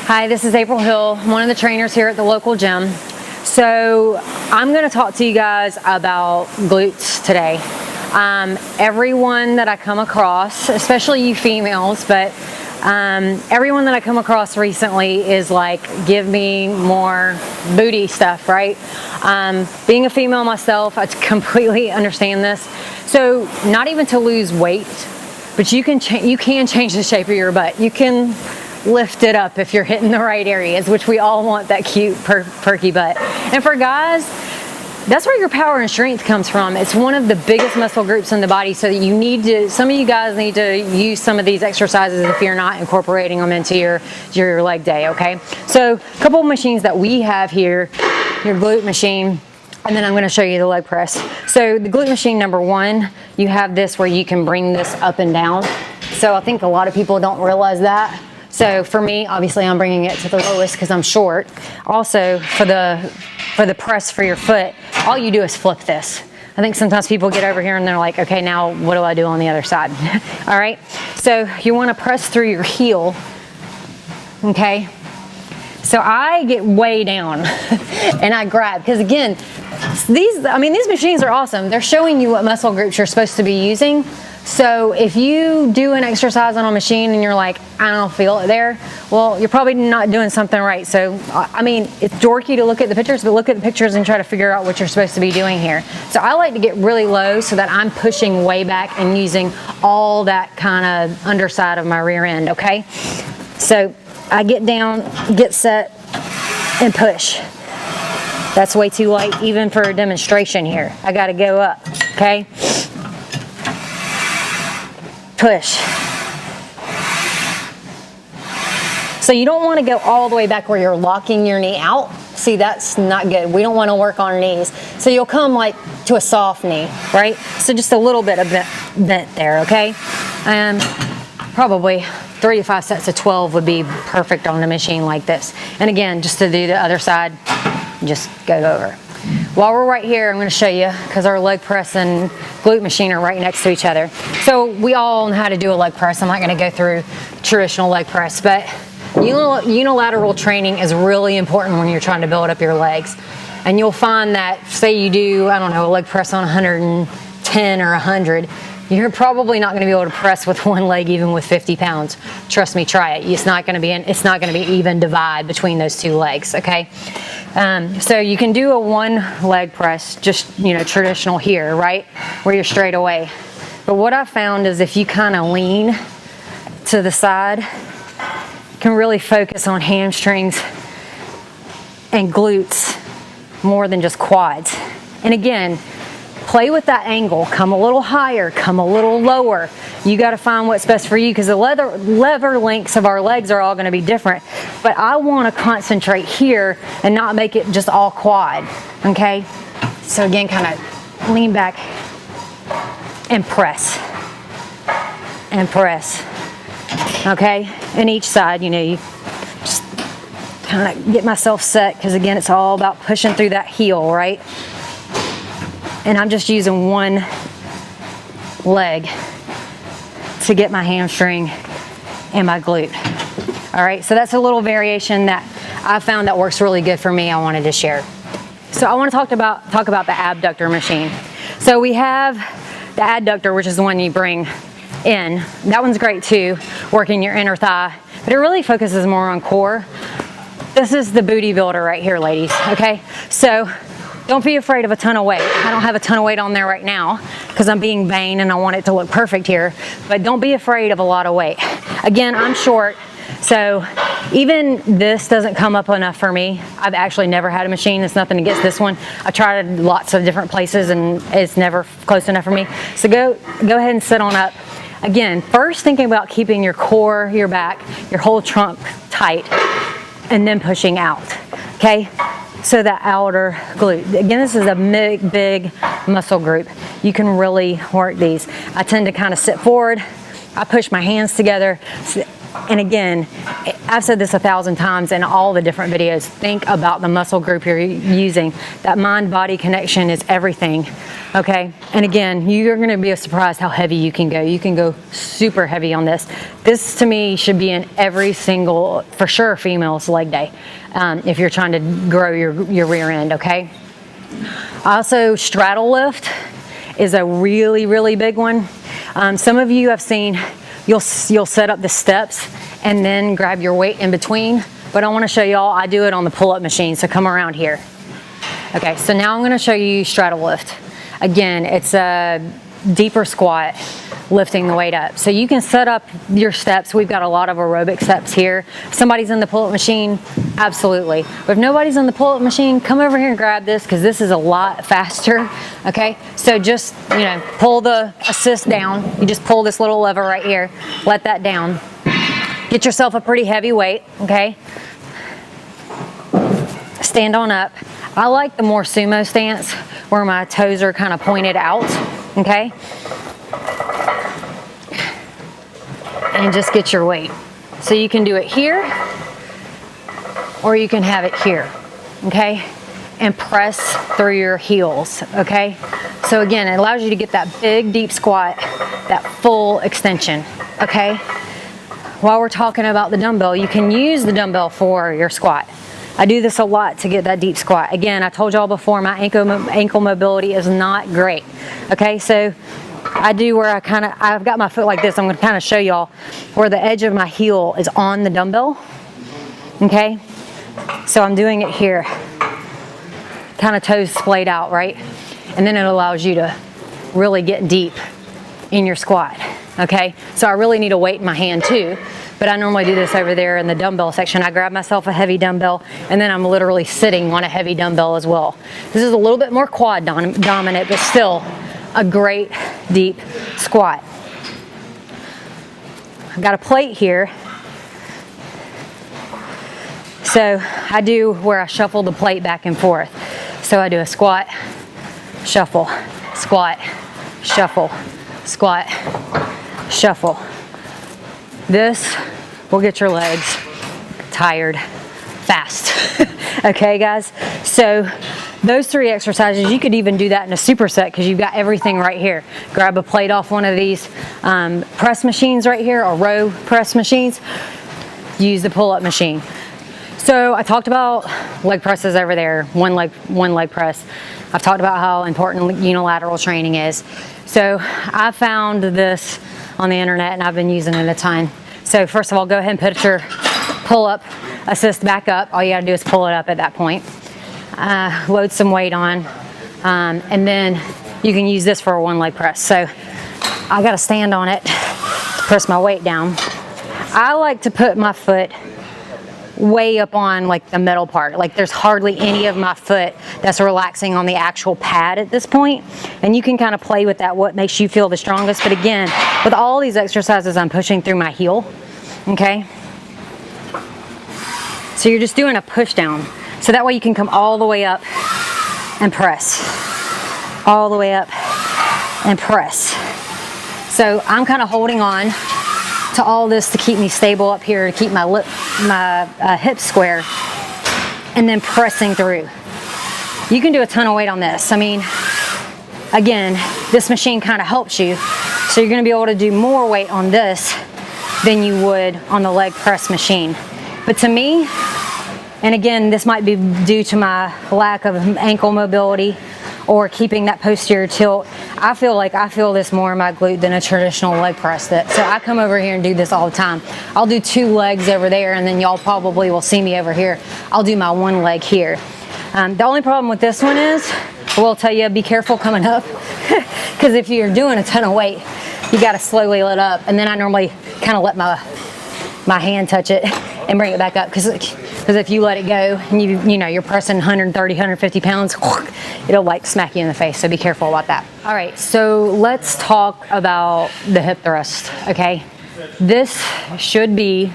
Hi, this is April Hill, one of the trainers here at the local gym. So I'm going to talk to you guys about glutes today. Everyone that I come across, especially you females, but everyone that I come across recently is like, give me more booty stuff, right? Being a female myself, I completely understand this. So not even to lose weight, but you can change the shape of your butt. You can lift it up if you're hitting the right areas, which we all want that cute, perky butt. And for guys, that's where your power and strength comes from. It's one of the biggest muscle groups in the body, so you need to, some of you guys need to use some of these exercises if you're not incorporating them into your leg day, okay? So a couple of machines that we have here, your glute machine, and then I'm gonna show you the leg press. So the glute machine number one, you have this where you can bring this up and down. So I think a lot of people don't realize that. So for me, obviously I'm bringing it to the lowest because I'm short. Also for the press for your foot, all you do is flip this. I think sometimes people get over here and they're like, okay, now what do I do on the other side? All right, so you want to press through your heel, okay? So I get way down and I grab, because again, these machines are awesome. They're showing you what muscle groups you're supposed to be using. So if you do an exercise on a machine and you're like, I don't feel it there, well, you're probably not doing something right. So, I mean, it's dorky to look at the pictures, but look at the pictures and try to figure out what you're supposed to be doing here. So I like to get really low so that I'm pushing way back and using all that kind of underside of my rear end, okay? So I get down, get set, and push. That's way too light even for a demonstration here. I gotta go up, okay? Push. So you don't want to go all the way back where you're locking your knee out. See, that's not good. We don't want to work on knees. So you'll come like to a soft knee, right? So just a little bit of bent there, okay? Probably 3 to 5 sets of 12 would be perfect on a machine like this. And again, just to do the other side, just go over. While we're right here, I'm going to show you, because our leg press and glute machine are right next to each other. So we all know how to do a leg press. I'm not going to go through traditional leg press, but unilateral training is really important when you're trying to build up your legs. And you'll find that, say you do, I don't know, a leg press on 110 or 100, you're probably not going to be able to press with one leg even with 50 pounds. Trust me, try it. It's not going to be even divide between those two legs, okay? So you can do a one leg press, just, traditional here, right? Where you're straight away. But what I found is if you kind of lean to the side, you can really focus on hamstrings and glutes more than just quads. And again, play with that angle. Come a little higher, come a little lower. You got to find what's best for you, because the lever lengths of our legs are all going to be different. But I want to concentrate here and not make it just all quad, okay? So again, kind of lean back and press, okay? And each side, you just kind of get myself set, because again, it's all about pushing through that heel, right? And I'm just using one leg to get my hamstring and my glute. All right, so that's a little variation that I found that works really good for me. I wanted to share. So I want to talk about the abductor machine. So we have the adductor, which is the one you bring in. That one's great too, working your inner thigh, but it really focuses more on core. This is the booty builder right here, ladies, okay? So don't be afraid of a ton of weight. I don't have a ton of weight on there right now because I'm being vain and I want it to look perfect here, but don't be afraid of a lot of weight. Again, I'm short, so even this doesn't come up enough for me. I've actually never had a machine. It's nothing against this one. I tried lots of different places and it's never close enough for me. So go ahead and sit on up. Again, first thinking about keeping your core, your back, your whole trunk tight, and then pushing out, okay? So the outer glute. Again, this is a big muscle group. You can really work these. I tend to kind of sit forward. I push my hands together. And again, I've said this 1,000 times in all the different videos. Think about the muscle group you're using. That mind-body connection is everything, okay? And again, you're gonna be surprised how heavy you can go. You can go super heavy on this. This, to me, should be in every single, for sure, female's leg day, if you're trying to grow your rear end, okay? Also, straddle lift is a really, really big one. Some of you I've seen, you'll set up the steps and then grab your weight in between, but I wanna show y'all, I do it on the pull-up machine, so come around here. Okay, so now I'm gonna show you straddle lift. Again, it's a deeper squat, lifting the weight up. So you can set up your steps. We've got a lot of aerobic steps here. If somebody's in the pull-up machine, absolutely. But if nobody's in the pull-up machine, come over here and grab this, because this is a lot faster, okay? So just, pull the assist down. You just pull this little lever right here, let that down. Get yourself a pretty heavy weight, okay? Stand on up. I like the more sumo stance, where my toes are kind of pointed out, okay? And just get your weight. So you can do it here, or you can have it here, okay? And press through your heels, okay? So again, it allows you to get that big, deep squat, that full extension, okay? While we're talking about the dumbbell, you can use the dumbbell for your squat. I do this a lot to get that deep squat. Again, I told y'all before, my ankle mobility is not great, okay? So I do where I've got my foot like this. I'm gonna kind of show y'all where the edge of my heel is on the dumbbell, okay? So I'm doing it here, kind of toes splayed out, right? And then it allows you to really get deep in your squat, okay? So I really need a weight in my hand too, but I normally do this over there in the dumbbell section. I grab myself a heavy dumbbell, and then I'm literally sitting on a heavy dumbbell as well. This is a little bit more quad dominant, but still a great deep squat. I've got a plate here. So I do where I shuffle the plate back and forth. So I do a squat, shuffle, squat, shuffle, squat, shuffle. This will get your legs tired fast. Okay, guys? So those 3 exercises, you could even do that in a superset, because you've got everything right here. Grab a plate off one of these press machines right here, or row press machines. Use the pull-up machine. So I talked about leg presses over there, one leg press. I've talked about how important unilateral training is. So I found this on the internet, and I've been using it a ton. So first of all, go ahead and put your pull-up assist back up. All you gotta do is pull it up at that point. Load some weight on, and then you can use this for a 1 leg press. So I gotta stand on it to press my weight down. I like to put my foot way up on like the middle part. Like there's hardly any of my foot that's relaxing on the actual pad at this point. And you can kind of play with that, what makes you feel the strongest. But again, with all these exercises, I'm pushing through my heel, okay? So you're just doing a push down. So that way you can come all the way up and press. All the way up and press. So I'm kind of holding on to all this to keep me stable up here, to keep my hips square, and then pressing through. You can do a ton of weight on this. I mean, again, this machine kind of helps you, so you're going to be able to do more weight on this than you would on the leg press machine. But to me, and again, this might be due to my lack of ankle mobility or keeping that posterior tilt, I feel this more in my glute than a traditional leg press. So I come over here and do this all the time. I'll do 2 legs over there, and then y'all probably will see me over here. I'll do my 1 leg here. The only problem with this one is, I will tell you, be careful coming up, because if you're doing a ton of weight, you got to slowly let up. And then I normally kind of let my hand touch it and bring it back up, because if you let it go and you're pressing 130, 150 pounds, it'll like smack you in the face. So be careful about that. All right, so let's talk about the hip thrust, okay? This should be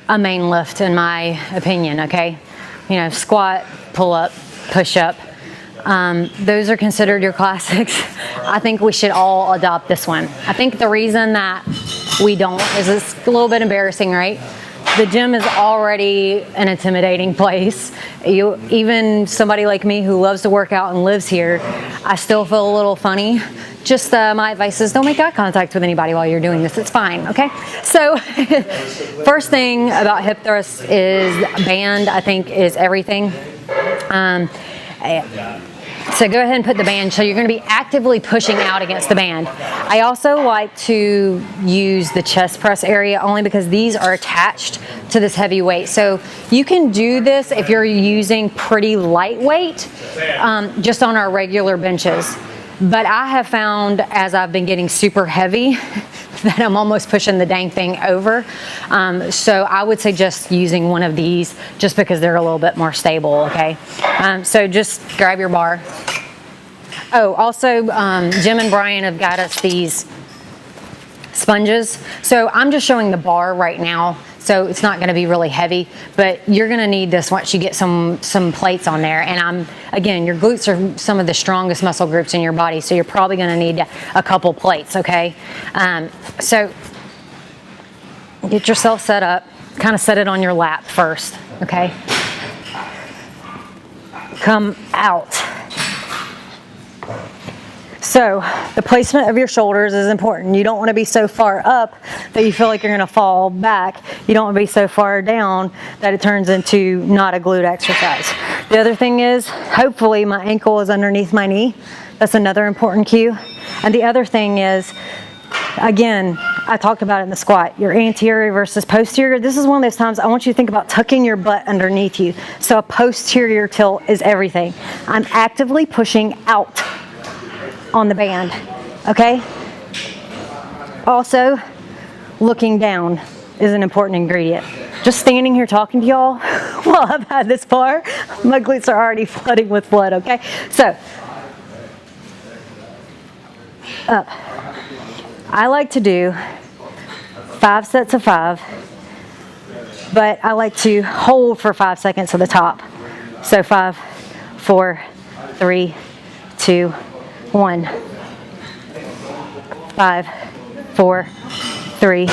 a main lift in my opinion, okay? Squat, pull up, push up. Those are considered your classics. I think we should all adopt this one. I think the reason that we don't is it's a little bit embarrassing, right? the gym is already an intimidating place. Even somebody like me who loves to work out and lives here, I still feel a little funny. Just my advice is don't make eye contact with anybody while you're doing this. It's fine, okay? So first thing about hip thrusts is band, I think, is everything. So go ahead and put the band. So you're going to be actively pushing out against the band. I also like to use the chest press area only because these are attached to this heavy weight. So you can do this if you're using pretty lightweight, just on our regular benches. But I have found as I've been getting super heavy that I'm almost pushing the dang thing over. So I would suggest using one of these just because they're a little bit more stable, okay? So just grab your bar. Oh, also Jim and Brian have got us these sponges. So I'm just showing the bar right now, so it's not gonna be really heavy, but you're gonna need this once you get some plates on there. And again, your glutes are some of the strongest muscle groups in your body, so you're probably gonna need a couple plates, okay? So get yourself set up, kind of set it on your lap first, okay? Come out. So the placement of your shoulders is important. You don't want to be so far up that you feel like you're going to fall back. You don't want to be so far down that it turns into not a glute exercise. The other thing is, hopefully my ankle is underneath my knee. That's another important cue. And the other thing is, again, I talked about it in the squat, your anterior versus posterior. This is one of those times I want you to think about tucking your butt underneath you. So a posterior tilt is everything. I'm actively pushing out on the band, okay? Also, looking down is an important ingredient. Just standing here talking to y'all while I've had this bar, my glutes are already flooding with blood, okay? So, up. I like to do 5 sets of 5, but I like to hold for 5 seconds at the top. So 5, 4, 3, 2, 1. 5, 4, 3,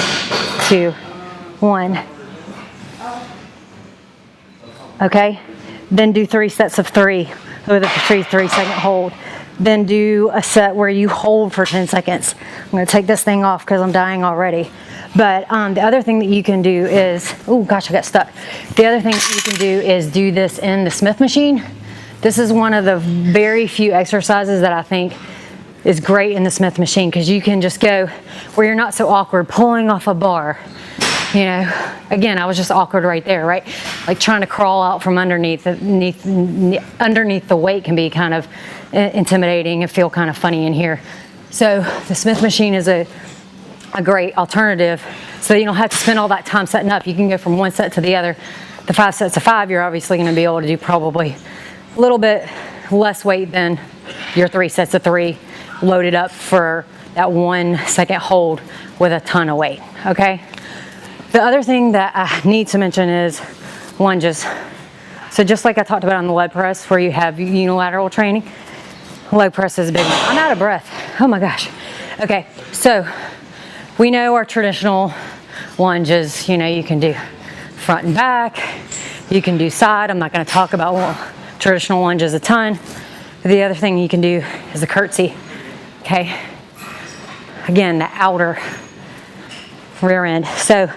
2, 1. Okay? Then do 3 sets of 3 with a 3-second hold. Then do a set where you hold for 10 seconds. I'm going to take this thing off because I'm dying already. But the other thing that you can do is, oh gosh, I got stuck. The other thing that you can do is do this in the Smith machine. This is one of the very few exercises that I think is great in the Smith machine because you can just go where you're not so awkward pulling off a bar. You know, again, I was just awkward right there, right? Like trying to crawl out from underneath the weight can be kind of intimidating and feel kind of funny in here. So the Smith machine is a great alternative so you don't have to spend all that time setting up. You can go from one set to the other. The 5 sets of 5, you're obviously going to be able to do probably a little bit less weight than your 3 sets of 3 loaded up for that 1 second hold with a ton of weight, okay? The other thing that I need to mention is lunges. So just like I talked about on the leg press where you have unilateral training, leg press is a big one. I'm out of breath. Oh my gosh. Okay, so we know our traditional lunges, you know, you can do front and back, you can do side. I'm not going to talk about traditional lunges a ton. The other thing you can do is a curtsy, okay? Again, the outer rear end. So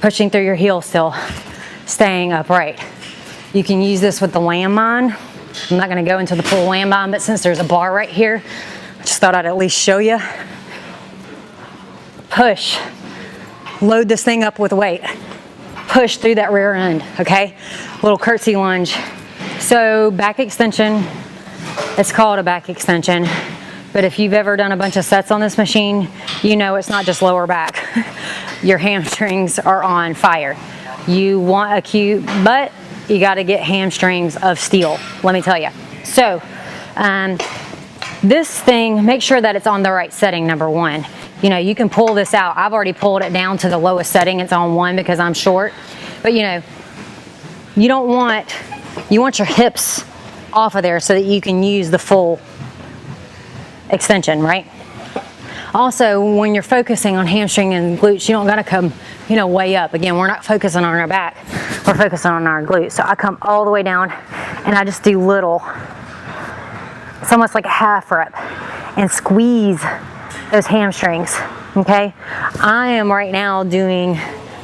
pushing through your heel still, staying upright. You can use this with the landmine. I'm not going to go into the full landmine, but since there's a bar right here, I just thought I'd at least show you. Push. Load this thing up with weight. Push through that rear end, okay? Little curtsy lunge. So back extension, it's called a back extension. But if you've ever done a bunch of sets on this machine, you know it's not just lower back. Your hamstrings are on fire. You want a cute butt, you got to get hamstrings of steel, let me tell you. So this thing, make sure that it's on the right setting, number 1. You know, you can pull this out. I've already pulled it down to the lowest setting. It's on 1 because I'm short. But you know, you want your hips off of there so that you can use the full extension, right? Also, when you're focusing on hamstring and glutes, you don't gotta come, way up. Again, we're not focusing on our back, we're focusing on our glutes. So I come all the way down and I just do little, it's almost like a half rep, and squeeze those hamstrings, okay? I am right now doing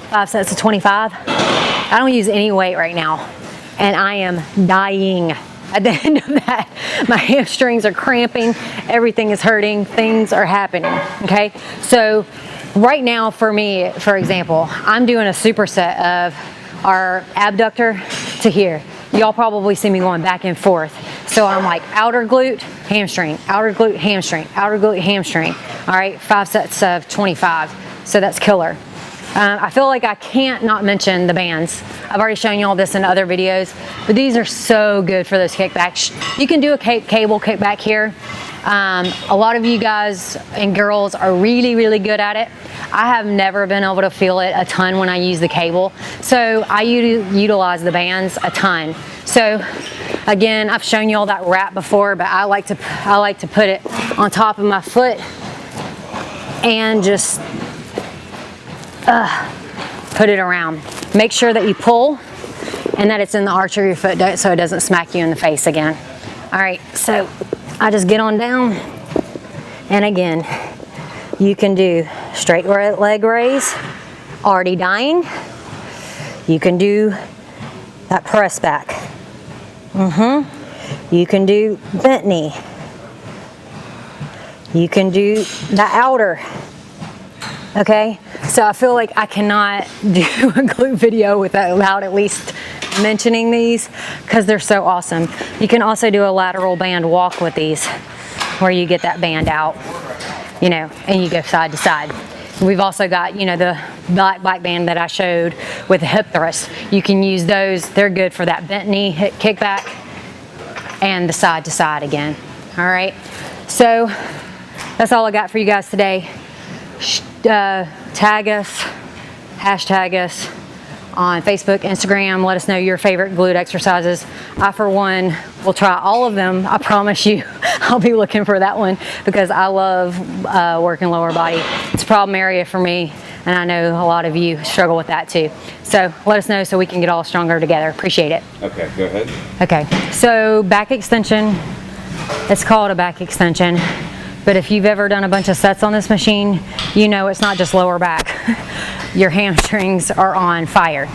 5 sets of 25. I don't use any weight right now, and I am dying at the end of that. My hamstrings are cramping, everything is hurting, things are happening, okay? So right now for me, for example, I'm doing a superset of our abductor to here. Y'all probably see me going back and forth. So I'm like outer glute, hamstring, outer glute, hamstring, outer glute, hamstring. All right, 5 sets of 25. So that's killer. I feel like I can't not mention the bands. I've already shown you all this in other videos, but these are so good for those kickbacks. You can do a cable kickback here. A lot of you guys and girls are really, really good at it. I have never been able to feel it a ton when I use the cable. So I utilize the bands a ton. So again, I've shown you all that wrap before, but I like to put it on top of my foot and just put it around. Make sure that you pull and that it's in the arch of your foot so it doesn't smack you in the face again. All right, so I just get on down, and again, you can do straight leg raise, already dying. You can do that press back. You can do bent knee. You can do the outer. Okay, so I feel like I cannot do a glute video without at least mentioning these because they're so awesome. You can also do a lateral band walk with these where you get that band out, and you go side to side. We've also got, the black band that I showed with the hip thrust. You can use those. They're good for that bent knee hip kickback and the side to side again. All right, so that's all I got for you guys today. Tag us, hashtag us on Facebook, Instagram. Let us know your favorite glute exercises. I, for one, will try all of them. I promise you, I'll be looking for that one because I love working lower body. It's a problem area for me, and I know a lot of you struggle with that too. So let us know so we can get all stronger together. Appreciate it. Okay, go ahead. Okay, so back extension. It's called a back extension. But if you've ever done a bunch of sets on this machine, you know it's not just lower back. Your hamstrings are on fire.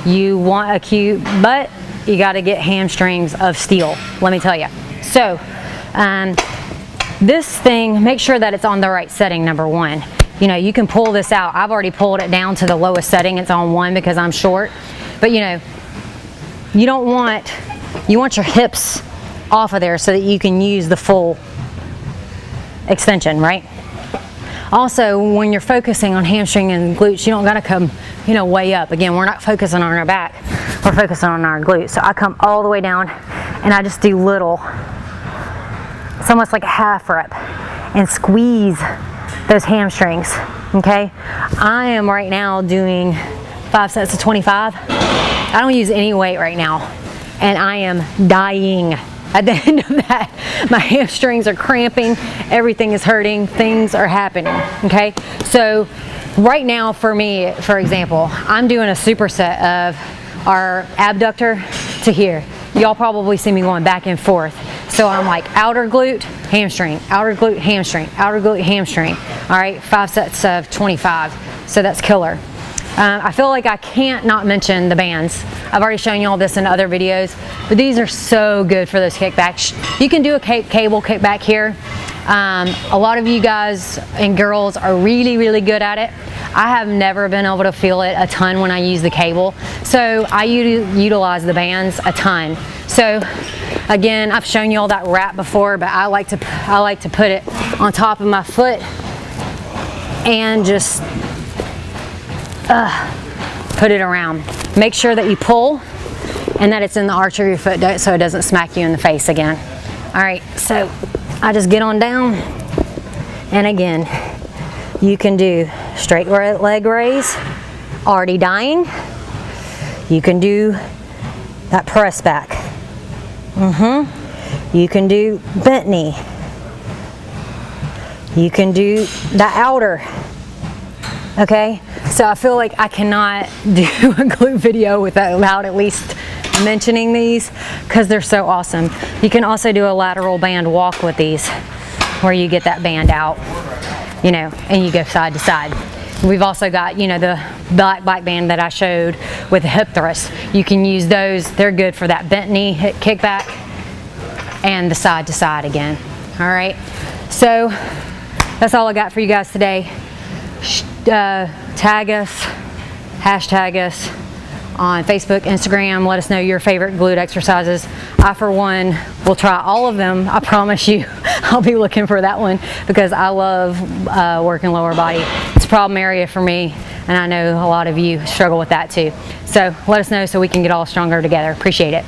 You want a cute butt, you gotta get hamstrings of steel, let me tell you. So, this thing, make sure that it's on the right setting, number one. You can pull this out. I've already pulled it down to the lowest setting. It's on 1 because I'm short. But you want your hips off of there so that you can use the full extension, right? Also, when you're focusing on hamstring and glutes, you don't gotta come, way up. Again, we're not focusing on our back, we're focusing on our glutes. So I come all the way down and I just do little, it's almost like a half rep, and squeeze those hamstrings, okay? I am right now doing 5 sets of 25. I don't use any weight right now, and I am dying at the end of that. My hamstrings are cramping, everything is hurting, things are happening, okay? So right now for me, for example, I'm doing a superset of our abductor to here. Y'all probably see me going back and forth. So I'm like outer glute, hamstring, outer glute, hamstring, outer glute, hamstring. All right, 5 sets of 25. So that's killer. I feel like I can't not mention the bands. I've already shown you all this in other videos, but these are so good for those kickbacks. You can do a cable kickback here. A lot of you guys and girls are really, really good at it. I have never been able to feel it a ton when I use the cable. So I utilize the bands a ton. So again, I've shown you all that wrap before, but I like to put it on top of my foot and just put it around. Make sure that you pull and that it's in the arch of your foot so it doesn't smack you in the face again. All right, so I just get on down, and again, you can do straight leg raise, already dying. You can do that press back. You can do bent knee. You can do the outer. Okay, so I feel like I cannot do a glute video without at least mentioning these because they're so awesome. You can also do a lateral band walk with these where you get that band out, you know, and you go side to side. We've also got, you know, the black band that I showed with the hip thrust. You can use those. They're good for that bent knee hip kickback and the side to side again. All right, so that's all I got for you guys today. Tag us, hashtag us on Facebook, Instagram. Let us know your favorite glute exercises. I, for one, will try all of them. I promise you, I'll be looking for that one because I love working lower body. It's a problem area for me, and I know a lot of you struggle with that too. So let us know so we can get all stronger together. Appreciate it.